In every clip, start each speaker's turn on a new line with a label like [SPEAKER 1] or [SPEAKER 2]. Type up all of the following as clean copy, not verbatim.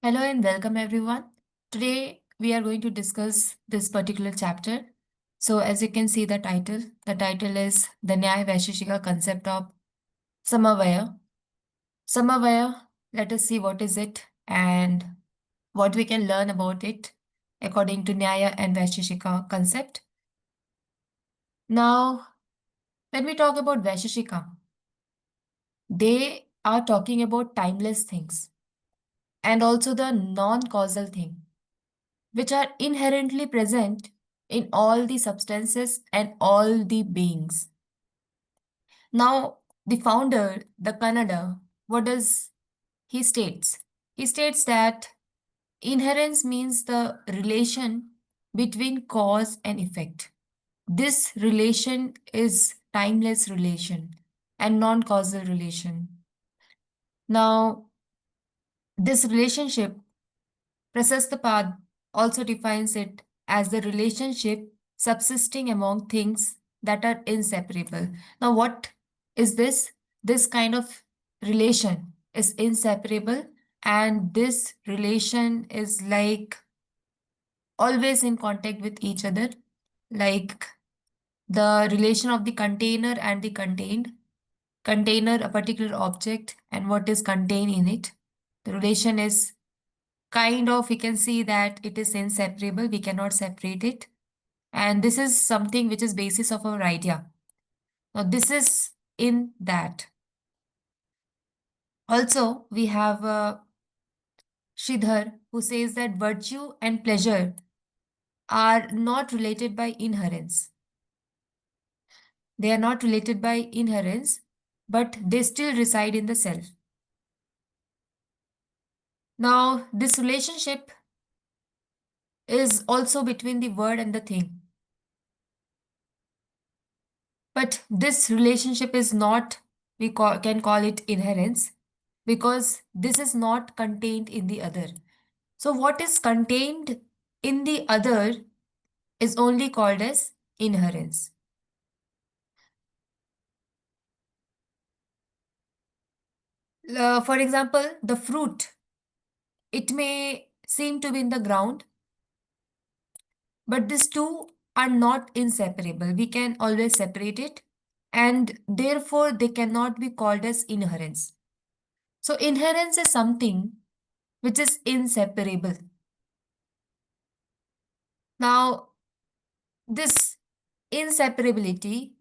[SPEAKER 1] Hello and welcome everyone. Today we are going to discuss this particular chapter. So as you can see the title is The Nyaya Vaisheshika Concept of Samavaya. Samavaya, let us see what is it and what we can learn about it according to Nyaya and Vaisheshika concept. Now, when we talk about Vaisheshika, they are talking about timeless things and also the non-causal thing, which are inherently present in all the substances and all the beings. Now, the founder, the Kannada, what does he states? He states that inherence means the relation between cause and effect. This relation is timeless relation and non-causal relation. Now, this relationship Prasastapad also defines it as the relationship subsisting among things that are inseparable. Now, what is this? This kind of relation is inseparable, and this relation is like always in contact with each other, like the relation of the container and the contained. Container, a particular object, and what is contained in it. The relation is kind of, we can see that it is inseparable, we cannot separate it, and this is something which is basis of our idea. Now this is in that. Also we have Shridhar, who says that virtue and pleasure are not related by inherence. They are not related by inherence, but they still reside in the self. Now this relationship is also between the word and the thing. But this relationship is not, can call it inherence, because this is not contained in the other. So what is contained in the other is only called as inherence. For example, the fruit, it may seem to be in the ground, but these two are not inseparable. We can always separate it, and therefore they cannot be called as inherence. So inherence is something which is inseparable. Now, this inseparability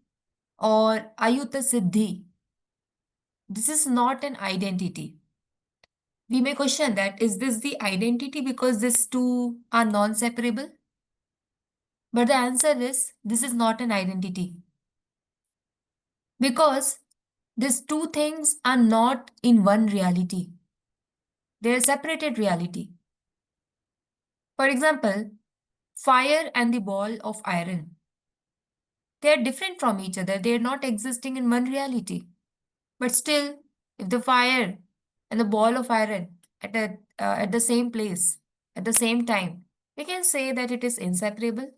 [SPEAKER 1] or ayuta siddhi, this is not an identity. We may question that, is this the identity because these two are non-separable? But the answer is, this is not an identity. Because these two things are not in one reality. They are separated reality. For example, fire and the ball of iron. They are different from each other. They are not existing in one reality. But still, if the fire and the ball of iron at the same place at the same time, we can say that it is inseparable.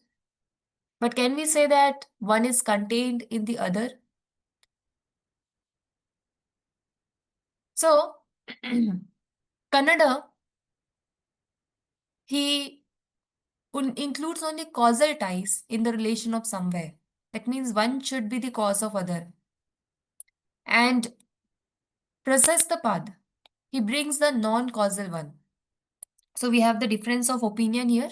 [SPEAKER 1] But can we say that one is contained in the other? So, Kannada, he includes only causal ties in the relation of somewhere. That means one should be the cause of other. And Prasastapad, he brings the non-causal one. So we have the difference of opinion here.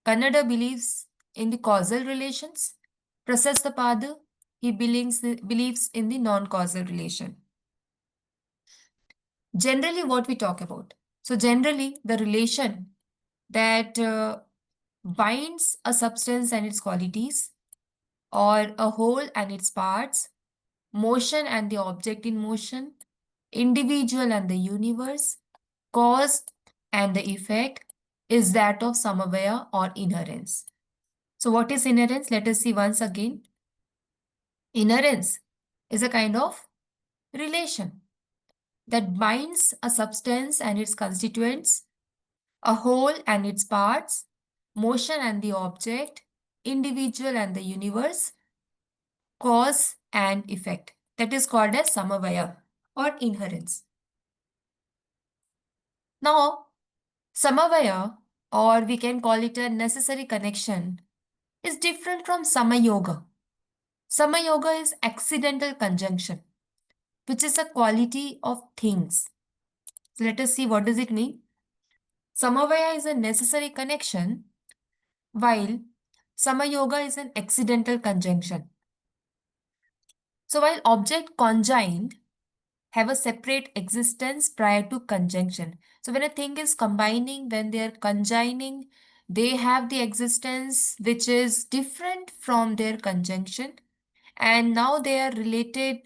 [SPEAKER 1] Kannada believes in the causal relations. Prasastapad, he believes in the non-causal relation. Generally, what we talk about. So generally, the relation that binds a substance and its qualities, or a whole and its parts, motion and the object in motion, individual and the universe, cause and the effect, is that of samavaya or inherence. So what is inherence? Let us see once again. Inherence is a kind of relation that binds a substance and its constituents, a whole and its parts, motion and the object, individual and the universe, cause and effect. That is called as samavaya or inherence. Now, Samavaya, or we can call it a necessary connection, is different from Samayoga. Samayoga is accidental conjunction, which is a quality of things. So let us see what does it mean. Samavaya is a necessary connection, while Samayoga is an accidental conjunction. So while object conjoined have a separate existence prior to conjunction. So when a thing is combining, when they are conjoining, they have the existence which is different from their conjunction, and now they are related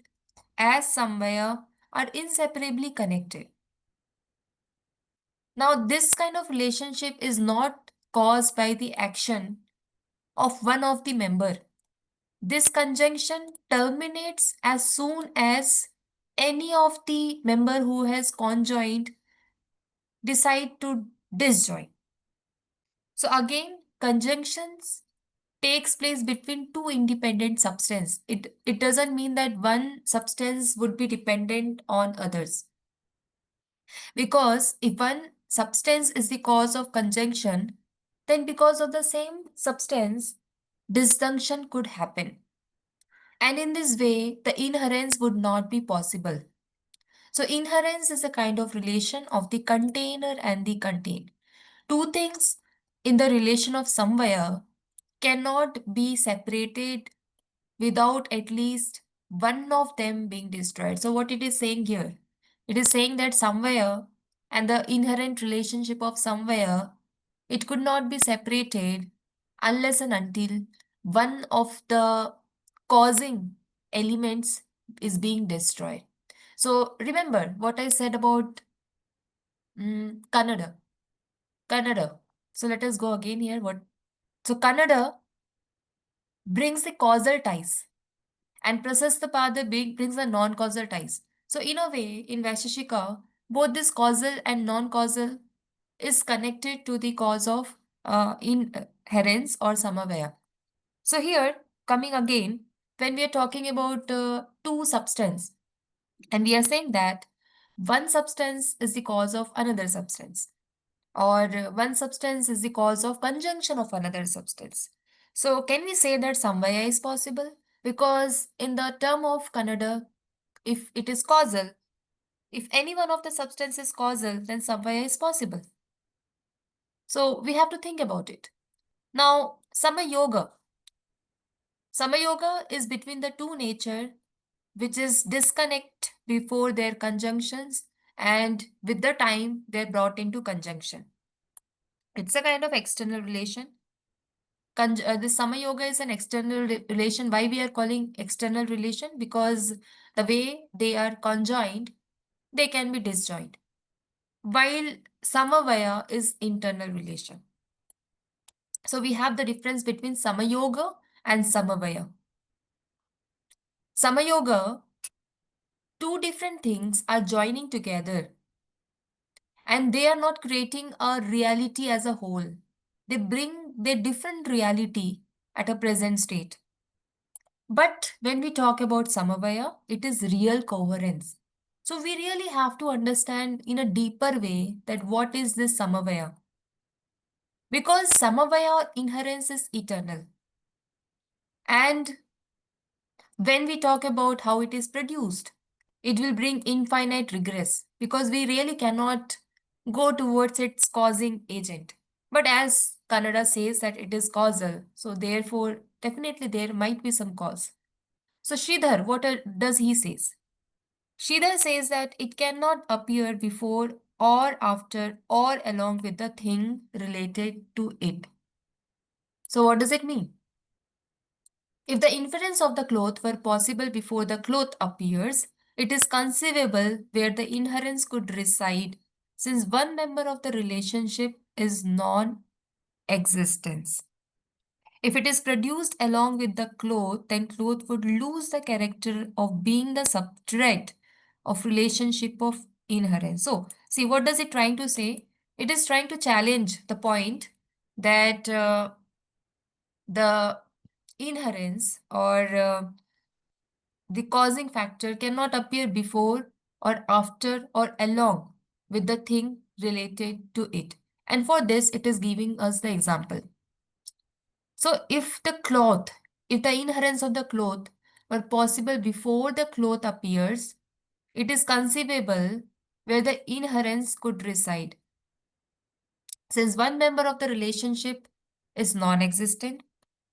[SPEAKER 1] as somewhere are inseparably connected. Now this kind of relationship is not caused by the action of one of the member. This conjunction terminates as soon as any of the member who has conjoined decide to disjoin. So again, conjunctions takes place between two independent substances. It doesn't mean that one substance would be dependent on others. Because if one substance is the cause of conjunction, then because of the same substance, disjunction could happen. And in this way, the inherence would not be possible. So inherence is a kind of relation of the container and the contained. Two things in the relation of somewhere cannot be separated without at least one of them being destroyed. So what it is saying here? It is saying that somewhere and the inherent relationship of somewhere, it could not be separated unless and until one of the causing elements is being destroyed. So remember what I said about Kannada. Kannada. So let us go again here. So Kannada brings the causal ties and Prasasthapada brings the non-causal ties. So in a way, in Vaisheshika, both this causal and non-causal is connected to the cause of inherence or samavaya. So here, coming again, when we are talking about two substance, and we are saying that one substance is the cause of another substance, or one substance is the cause of conjunction of another substance. So can we say that samvaya is possible? Because in the term of Kannada, if it is causal, if any one of the substance is causal, then samvaya is possible. So we have to think about it. Now, Samayoga. Samayoga is between the two nature, which is disconnect before their conjunctions, and with the time they're brought into conjunction. It's a kind of external relation. The Sama Yoga is an external relation. Why we are calling external relation? Because the way they are conjoined, they can be disjoined. While Samavaya is internal relation. So we have the difference between Samayoga and Samavaya. Samayoga, two different things are joining together, and they are not creating a reality as a whole. They bring their different reality at a present state. But when we talk about Samavaya, it is real coherence. So we really have to understand in a deeper way that what is this Samavaya? Because Samavaya inherence is eternal. And when we talk about how it is produced, it will bring infinite regress because we really cannot go towards its causing agent. But as Kannada says that it is causal, so therefore definitely there might be some cause. So Sridhar, what does he says? Sridhar says that it cannot appear before or after or along with the thing related to it. So what does it mean? If the inference of the cloth were possible before the cloth appears, it is conceivable where the inherence could reside, since one member of the relationship is non-existence. If it is produced along with the cloth, then cloth would lose the character of being the subject of relationship of inherence. So, see, what does it trying to say? It is trying to challenge the point that the inherence or the causing factor cannot appear before or after or along with the thing related to it. And for this, it is giving us the example. So if the inherence of the cloth were possible before the cloth appears, it is conceivable where the inherence could reside. Since one member of the relationship is non-existent,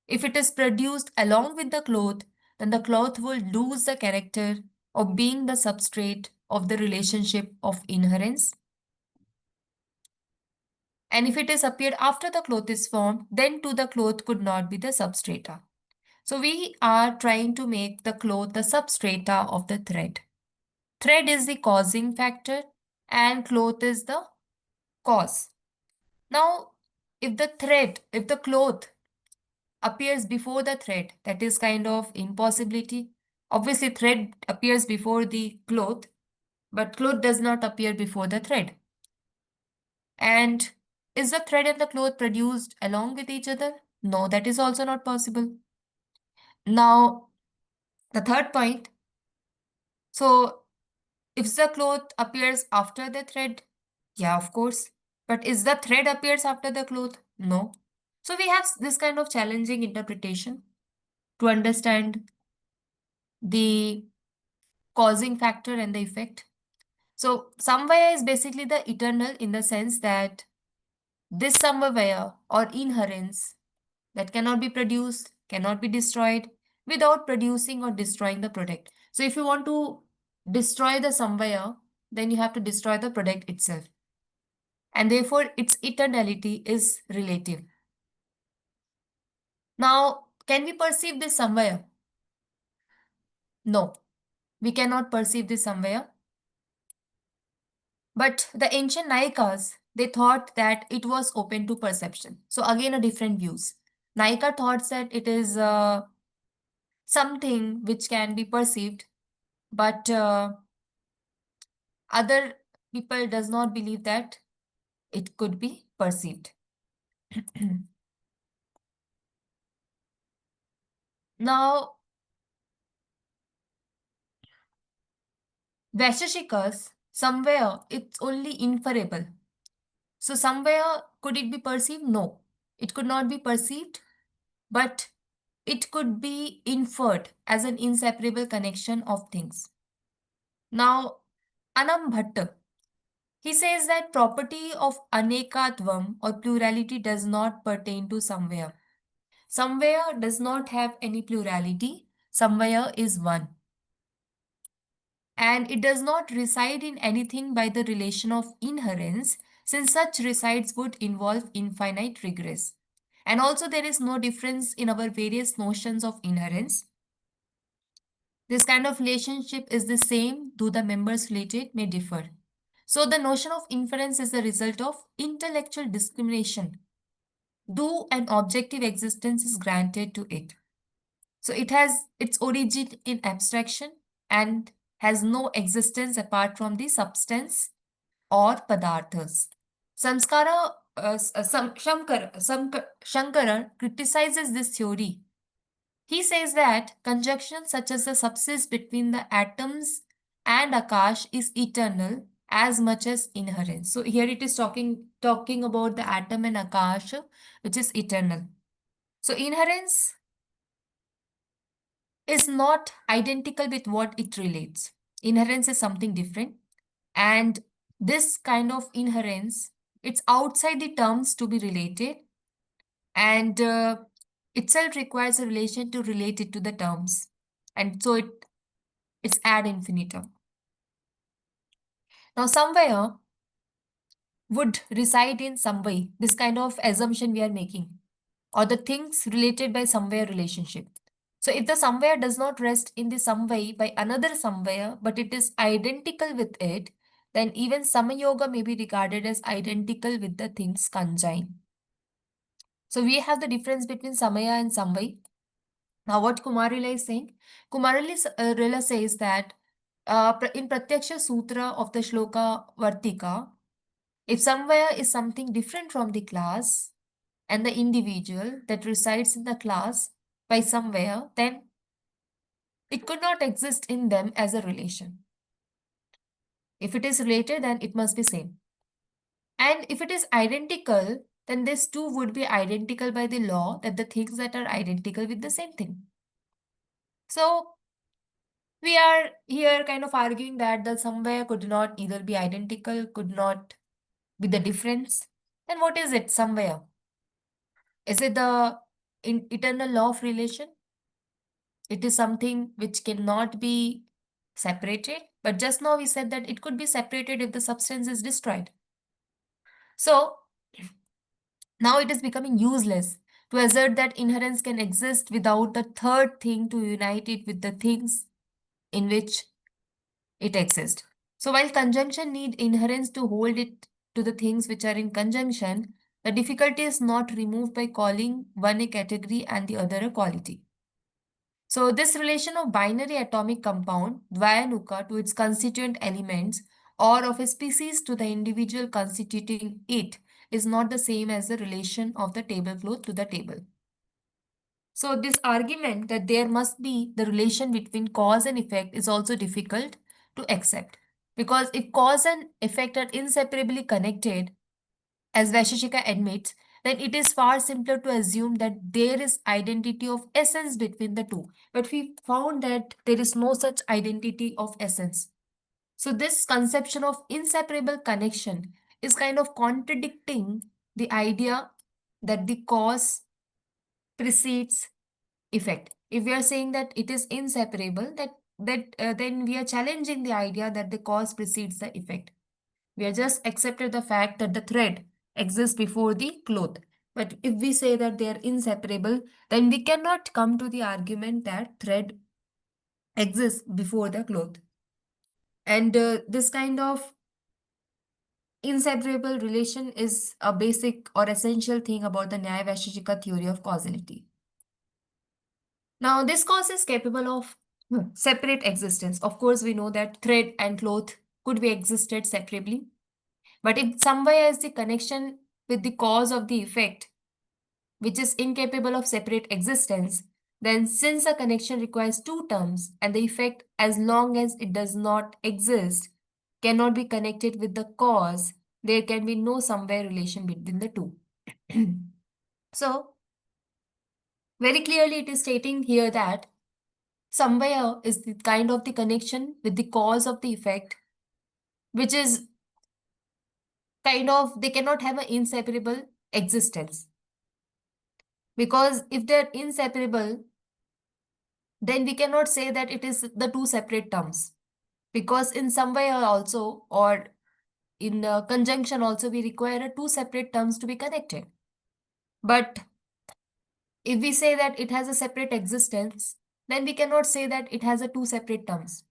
[SPEAKER 1] if it is produced along with the cloth, then the cloth will lose the character of being the substrate of the relationship of inherence. And if it is appeared after the cloth is formed, then too the cloth could not be the substrata. So we are trying to make the cloth the substrata of the thread. Thread is the causing factor and cloth is the cause. Now, if the cloth appears before the thread, that is kind of impossibility. Obviously, thread appears before the cloth, but cloth does not appear before the thread. And is the thread and the cloth produced along with each other? No, that is also not possible. Now, the third point. So, if the cloth appears after the thread, yeah, of course. But is the thread appears after the cloth? No. So we have this kind of challenging interpretation to understand the causing factor and the effect. So Samvaya is basically the eternal in the sense that this Samvaya or inherence that cannot be produced, cannot be destroyed without producing or destroying the product. So if you want to destroy the Samvaya, then you have to destroy the product itself. And therefore its eternality is relative. Now, can we perceive this Samvaya? No, we cannot perceive this Samvaya. But the ancient Nayakas, they thought that it was open to perception. So again, a different views. Nayaka thought that it is something which can be perceived, but other people does not believe that it could be perceived. Now, Vaisheshikas, somewhere it's only inferable. So somewhere could it be perceived? No, it could not be perceived, but it could be inferred as an inseparable connection of things. Now, Anam Bhatta, he says that property of anekatvam or plurality does not pertain to somewhere. Somewhere does not have any plurality. Somewhere is one. And it does not reside in anything by the relation of inherence, since such resides would involve infinite regress. And also there is no difference in our various notions of inherence. This kind of relationship is the same, though the members related may differ. So the notion of inference is the result of intellectual discrimination, though an objective existence is granted to it. So it has its origin in abstraction and has no existence apart from the substance or padarthas. Shankara criticizes this theory. He says that conjunction such as the subsist between the atoms and Akash is eternal as much as inherent. So here it is talking about the atom and Akash, which is eternal. So inherence is not identical with what it relates. Inherence is something different. And this kind of inherence, it's outside the terms to be related. And itself requires a relation to relate it to the terms. And so it's ad infinitum. Now, somewhere would reside in some way, this kind of assumption we are making, or the things related by somewhere relationship. So if the somewhere does not rest in the some way by another somewhere, but it is identical with it, then even Samayoga may be regarded as identical with the things conjoined. So we have the difference between Samaya and Samvai. Now what Kumarila is saying? Kumarila says that in Pratyaksha Sutra of the Shloka Vartika, if Samvaya is something different from the class and the individual that resides in the class by somewhere, then it could not exist in them as a relation. If it is related, then it must be same. And if it is identical, then this too would be identical by the law that the things that are identical with the same thing. So we are here kind of arguing that the somewhere could not either be identical, could not be the difference. Then what is it somewhere? Is it the eternal law of relation? It is something which cannot be separated. But just now we said that it could be separated if the substance is destroyed. So now it is becoming useless to assert that inherence can exist without the third thing to unite it with the things in which it exists. So while conjunction need inherence to hold it to the things which are in conjunction, the difficulty is not removed by calling one a category and the other a quality. So this relation of binary atomic compound, Dvyanuka, to its constituent elements or of a species to the individual constituting it is not the same as the relation of the tablecloth to the table. So this argument that there must be the relation between cause and effect is also difficult to accept. Because if cause and effect are inseparably connected, as Vaisheshika admits, then it is far simpler to assume that there is identity of essence between the two. But we found that there is no such identity of essence. So this conception of inseparable connection is kind of contradicting the idea that the cause precedes effect. If we are saying that it is inseparable, then we are challenging the idea that the cause precedes the effect. We are just accepted the fact that the thread exists before the cloth. But if we say that they are inseparable, then we cannot come to the argument that thread exists before the cloth. And this kind of inseparable relation is a basic or essential thing about the Nyaya Vaisheshika theory of causality. Now, this cause is capable of separate existence. Of course, we know that thread and cloth could be existed separately. But if somewhere is the connection with the cause of the effect, which is incapable of separate existence, then since a connection requires two terms and the effect, as long as it does not exist, cannot be connected with the cause, there can be no somewhere relation between the two. So, very clearly it is stating here that somewhere is the kind of the connection with the cause of the effect, which is kind of, they cannot have an inseparable existence. Because if they're inseparable, then we cannot say that it is the two separate terms. Because in some way also, or in conjunction also, we require two separate terms to be connected. But if we say that it has a separate existence, then we cannot say that it has a two separate terms.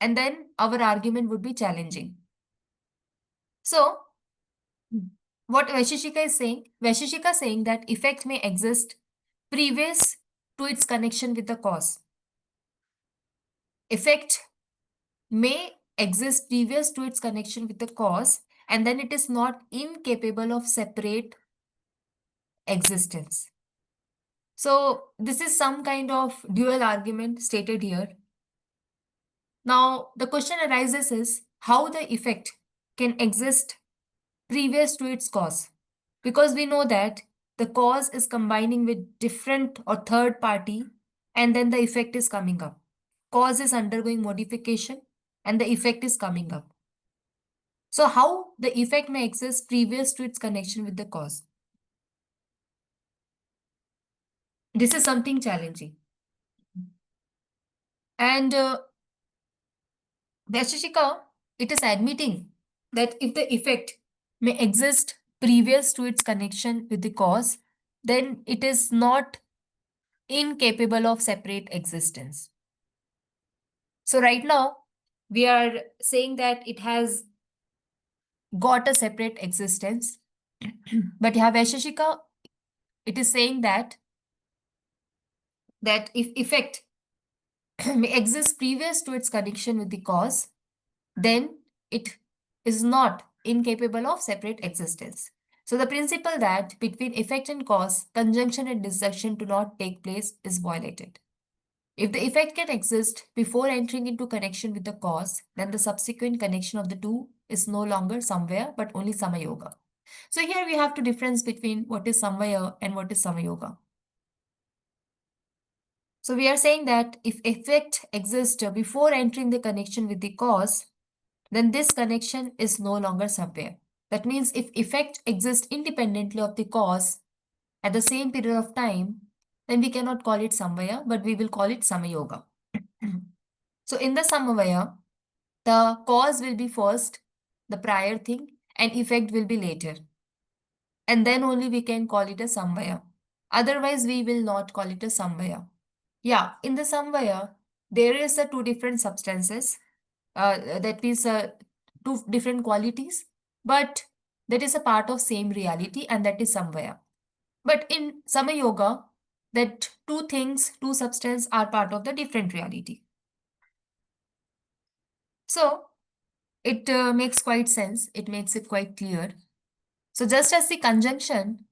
[SPEAKER 1] And then our argument would be challenging. So, what Vaisheshika is saying, Vaisheshika is saying that effect may exist previous to its connection with the cause. Effect may exist previous to its connection with the cause, and then it is not incapable of separate existence. So this is some kind of dual argument stated here. Now the question arises is how the effect can exist previous to its cause, because we know that the cause is combining with different or third party, and then the effect is coming up. Cause is undergoing modification and the effect is coming up. So how the effect may exist previous to its connection with the cause? This is something challenging. And Vaisheshika, it is admitting that if the effect may exist previous to its connection with the cause, then it is not incapable of separate existence. So right now, we are saying that it has got a separate existence. But yeah, Vaisheshika, it is saying that if effect may exist previous to its connection with the cause, then it is not incapable of separate existence. So the principle that between effect and cause, conjunction and disjunction do not take place is violated. If the effect can exist before entering into connection with the cause, then the subsequent connection of the two is no longer Samvaya, but only Samayoga. So here we have to difference between what is Samvaya and what is Samayoga. So we are saying that if effect exists before entering the connection with the cause, then this connection is no longer Samvaya. That means if effect exists independently of the cause at the same period of time, then we cannot call it Samvaya, but we will call it Samayoga. So in the Samavaya, the cause will be first, the prior thing, and effect will be later. And then only we can call it a Samvaya. Otherwise, we will not call it a Samvaya. Yeah, in the Samvaya, there is two different substances, that means two different qualities, but that is a part of same reality, and that is Samvaya. But in Samayoga, that two things, two substance are part of the different reality. So it makes quite sense. It makes it quite clear. So just as the conjunction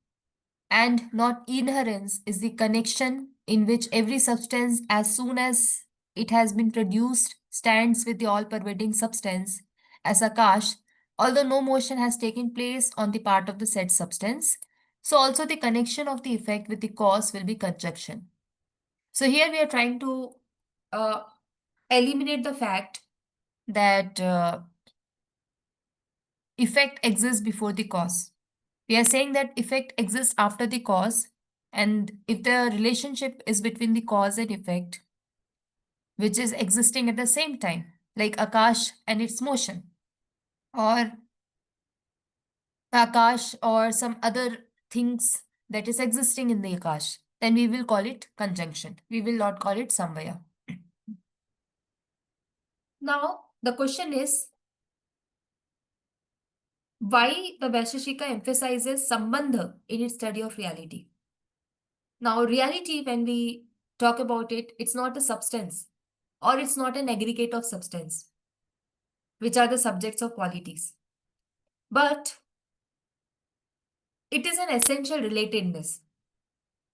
[SPEAKER 1] and not inherence is the connection in which every substance, as soon as it has been produced, stands with the all-pervading substance as Akash, although no motion has taken place on the part of the said substance. So also the connection of the effect with the cause will be conjunction. So here we are trying to uh, eliminate the fact that effect exists before the cause. We are saying that effect exists after the cause, and if the relationship is between the cause and effect, which is existing at the same time, like Akash and its motion, or Akash or some other things that is existing in the Akash, then we will call it conjunction. We will not call it Samvaya. Now, the question is why the Vaisheshika emphasizes Sambandha in its study of reality. Now, reality, when we talk about it, it's not a substance or it's not an aggregate of substance, which are the subjects of qualities. But it is an essential relatedness.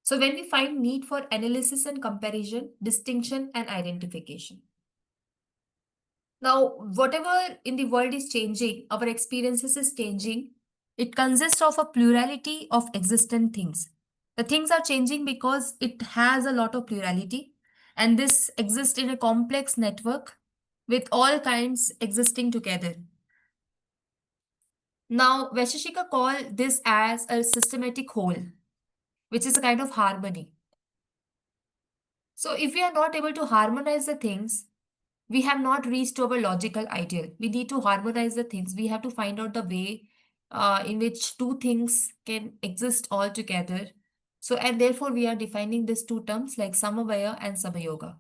[SPEAKER 1] So when we find need for analysis and comparison, distinction and identification. Now, whatever in the world is changing, our experiences is changing. It consists of a plurality of existent things. The things are changing because it has a lot of plurality, and this exists in a complex network with all kinds existing together. Now, Vaisheshika call this as a systematic whole, which is a kind of harmony. So, if we are not able to harmonize the things, we have not reached to our logical ideal. We need to harmonize the things. We have to find out the way in which two things can exist all together. So, and therefore, we are defining these two terms like Samavaya and Samayoga.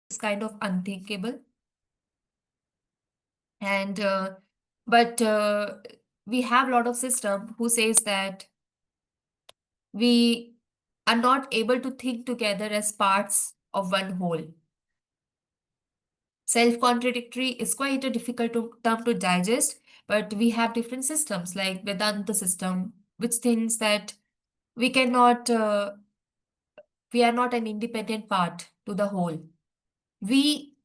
[SPEAKER 1] It's kind of unthinkable. And, but we have a lot of system who says that we are not able to think together as parts of one whole. Self-contradictory is quite a difficult term to digest, but we have different systems like Vedanta system, which thinks that we cannot, we are not an independent part to the whole. We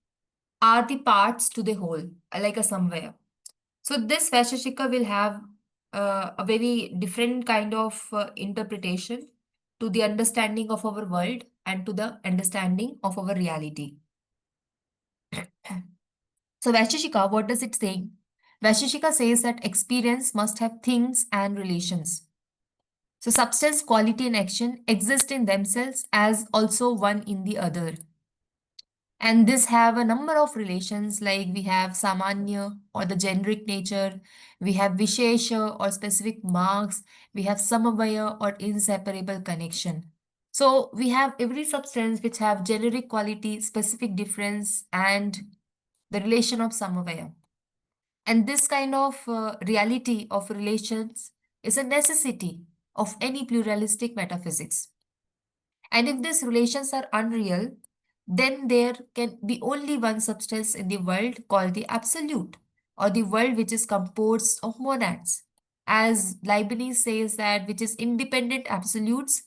[SPEAKER 1] are the parts to the whole, like a somewhere. So this Vaisheshika will have a very different kind of interpretation to the understanding of our world and to the understanding of our reality. So Vaisheshika, what does it say? Vaisheshika says that experience must have things and relations. So substance, quality, and action exist in themselves as also one in the other. And this have a number of relations like we have Samanya or the generic nature, we have Vishesha or specific marks, we have Samavaya or inseparable connection. So we have every substance which have generic quality, specific difference, and the relation of Samavaya. And this kind of reality of relations is a necessity of any pluralistic metaphysics. And if these relations are unreal, then there can be only one substance in the world called the absolute, or the world which is composed of monads. As Leibniz says that which is independent absolutes,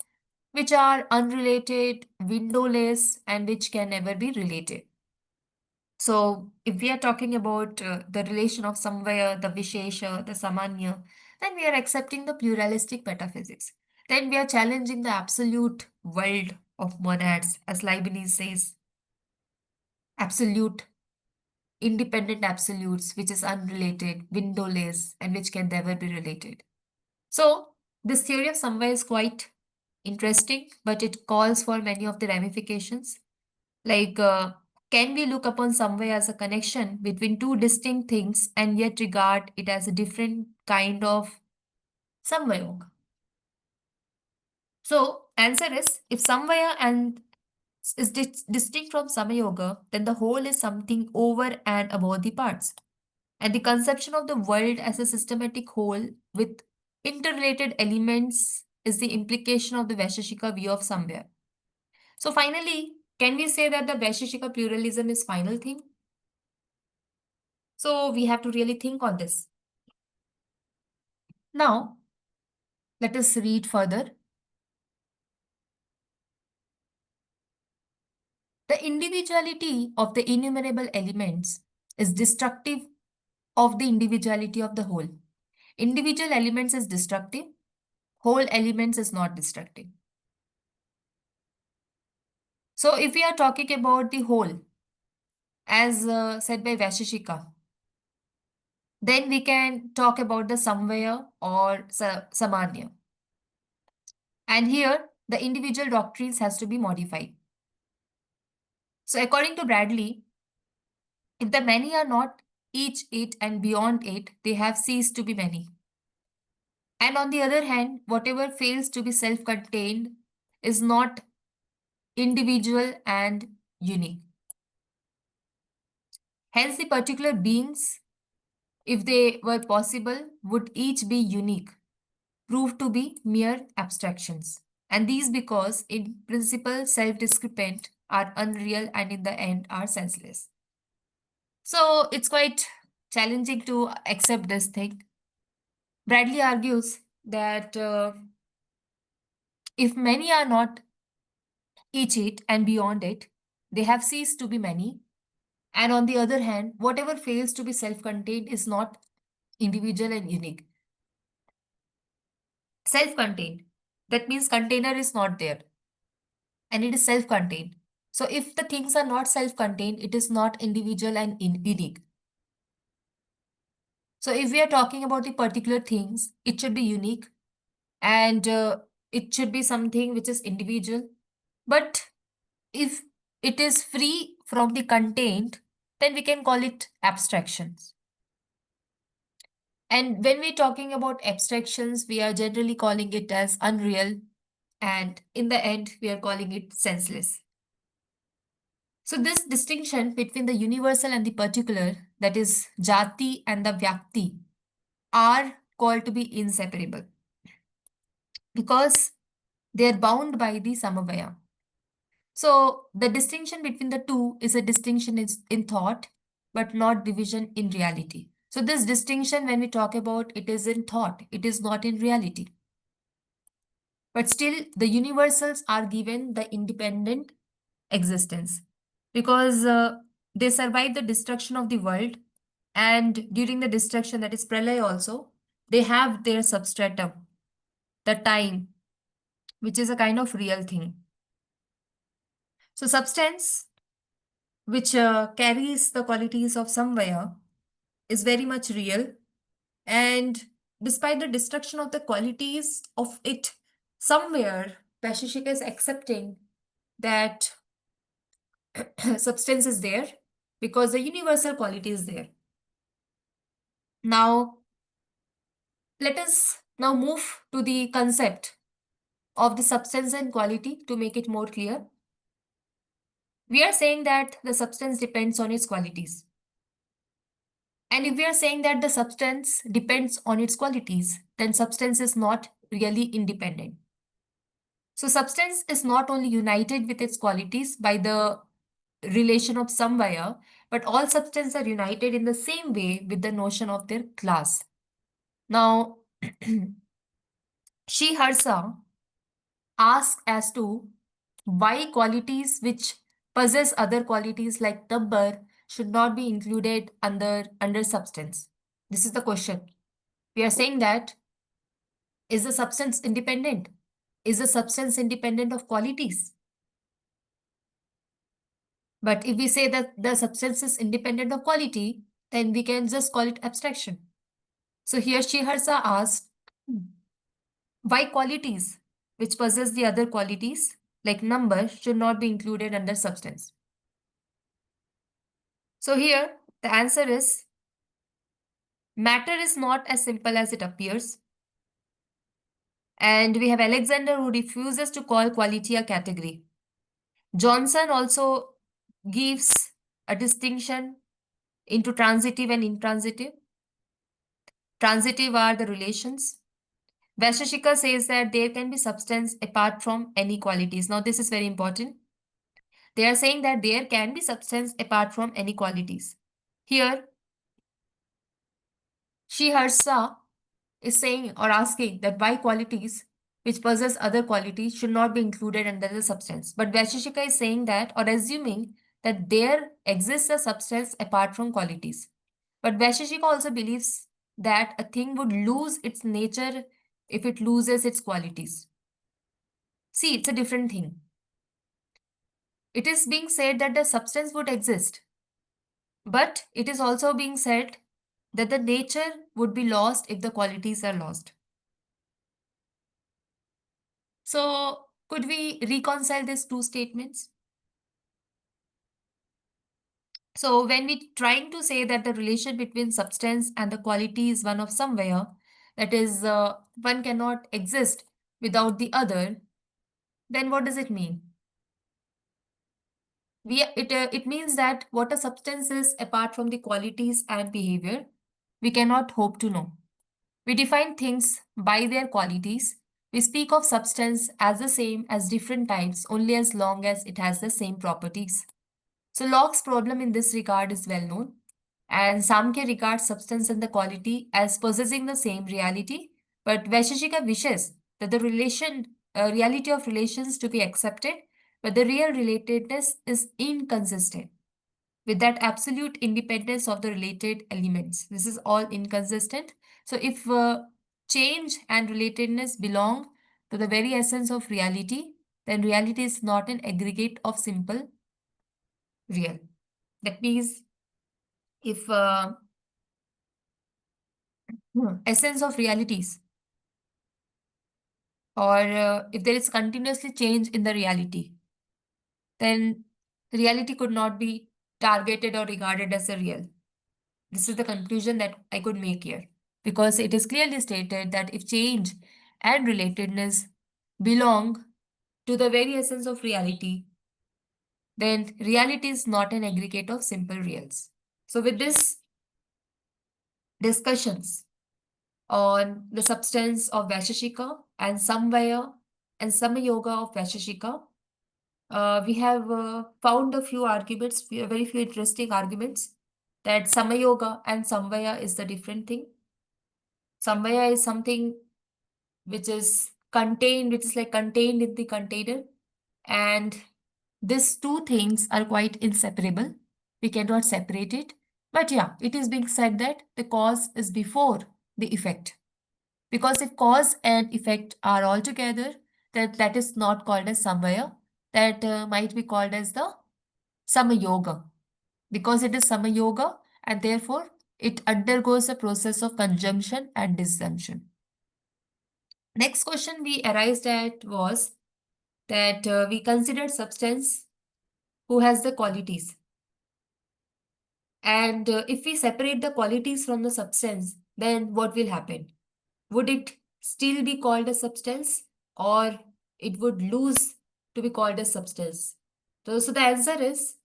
[SPEAKER 1] which are unrelated, windowless, and which can never be related. So, if we are talking about the relation of Samvaya, the Vishesha, the Samanya, then we are accepting the pluralistic metaphysics. Then we are challenging the absolute world of monads, as Leibniz says, absolute, independent absolutes, which is unrelated, windowless, and which can never be related. So, this theory of Samvaya is quite interesting, but it calls for many of the ramifications. Like, can we look upon Samvaya as a connection between two distinct things and yet regard it as a different kind of Samvayog? So, answer is if Samvaya and is distinct from Samayoga, then the whole is something over and above the parts. And the conception of the world as a systematic whole with interrelated elements is the implication of the Vaisheshika view of Samvaya. So finally, can we say that the Vaisheshika pluralism is final thing? So we have to really think on this. Now, let us read further. The individuality of the innumerable elements is destructive of the individuality of the whole. Individual elements is destructive, whole elements is not destructive. So if we are talking about the whole, as said by Vaisheshika, then we can talk about the Samvaya or Samanya. And here, the individual doctrines has to be modified. So according to Bradley, if the many are not each it and beyond it, they have ceased to be many. And on the other hand, whatever fails to be self-contained is not individual and unique. Hence, the particular beings, if they were possible, would each be unique, prove to be mere abstractions. And these because, in principle, self-discrepant, are unreal and in the end are senseless. So it's quite challenging to accept this thing. Bradley argues that if many are not each it and beyond it, they have ceased to be many. And on the other hand, whatever fails to be self contained is not individual and unique. Self contained, that means container is not there and it is self contained. So if the things are not self contained, it is not individual and unique. So if we are talking about the particular things, it should be unique and it should be something which is individual. But if it is free from the content, then we can call it abstractions. And when we're talking about abstractions, we are generally calling it as unreal, and in the end, we are calling it senseless. So, this distinction between the universal and the particular, that is, jati and the vyakti, are called to be inseparable because they are bound by the samavaya. So, the distinction between the two is a distinction in thought, but not division in reality. So, this distinction, when we talk about it, is in thought, it is not in reality. But still, the universals are given the independent existence because they survive the destruction of the world. And during the destruction, that is pralaya also, they have their substratum, the time, which is a kind of real thing. So, substance, which carries the qualities of samvaya, is very much real. And despite the destruction of the qualities of it, somewhere Vaisheshika is accepting that substance is there because the universal quality is there. Now, let us now move to the concept of the substance and quality to make it more clear. We are saying that the substance depends on its qualities. And if we are saying that the substance depends on its qualities, then substance is not really independent. So, substance is not only united with its qualities by the relation of samvaya, but all substances are united in the same way with the notion of their class. Now, Sri Harsa asks as to why qualities which possess other qualities like number should not be included under substance. This is the question. We are saying that is the substance independent? Is the substance independent of qualities? But if we say that the substance is independent of quality, then we can just call it abstraction. So here Shiharsa asked, why qualities which possess the other qualities, like number, should not be included under substance? So here the answer is matter is not as simple as it appears. And we have Alexander who refuses to call quality a category. Johnson also gives a distinction into transitive and intransitive. Transitive are the relations. Vaisheshika says that there can be substance apart from any qualities. Now, this is very important. They are saying that there can be substance apart from any qualities. Here, Shiharsa is saying or asking that why qualities which possess other qualities should not be included under the substance. But Vaisheshika is saying that or assuming that there exists a substance apart from qualities. But Vaisheshika also believes that a thing would lose its nature if it loses its qualities. See, it's a different thing. It is being said that the substance would exist, but it is also being said that the nature would be lost if the qualities are lost. So, could we reconcile these two statements? So, when we trying to say that the relation between substance and the quality is one of somewhere, that is, one cannot exist without the other, then what does it mean? It means that what a substance is apart from the qualities and behavior, we cannot hope to know. We define things by their qualities. We speak of substance as the same as different types only as long as it has the same properties. So Locke's problem in this regard is well known, and Samkhya regards substance and the quality as possessing the same reality, but Vaisheshika wishes that the reality of relations to be accepted, but the real relatedness is inconsistent with that absolute independence of the related elements. This is all inconsistent. So if change and relatedness belong to the very essence of reality, then reality is not an aggregate of simple real. That means if essence of realities or if there is continuously change in the reality, then reality could not be targeted or regarded as a real. This is the conclusion that I could make here because it is clearly stated that if change and relatedness belong to the very essence of reality, then reality is not an aggregate of simple reals. So with this discussions on the substance of Vaisheshika and Samvaya and Samayoga of Vaisheshika, we have found a few arguments, very few interesting arguments that Samayoga and Samvaya is the different thing. Samvaya is something which is contained, which is like contained in the container. And these two things are quite inseparable. We cannot separate it. But yeah, it is being said that the cause is before the effect. Because if cause and effect are all together, that is not called as samvaya. That might be called as the samayoga. Because it is samayoga and therefore it undergoes a process of conjunction and disjunction. Next question we arised at was that we considered substance who has the qualities. And if we separate the qualities from the substance, then what will happen? Would it still be called a substance or it would lose to be called a substance? So the answer is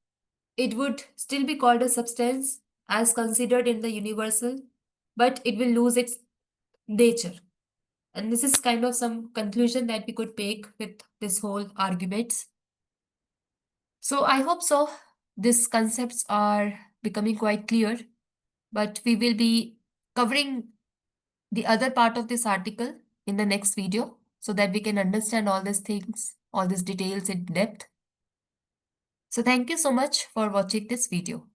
[SPEAKER 1] it would still be called a substance as considered in the universal, but it will lose its nature. And this is kind of some conclusion that we could take with this whole arguments. So I hope so. These concepts are becoming quite clear, but we will be covering the other part of this article in the next video. so that we can understand all these things, all these details in depth. So thank you so much for watching this video.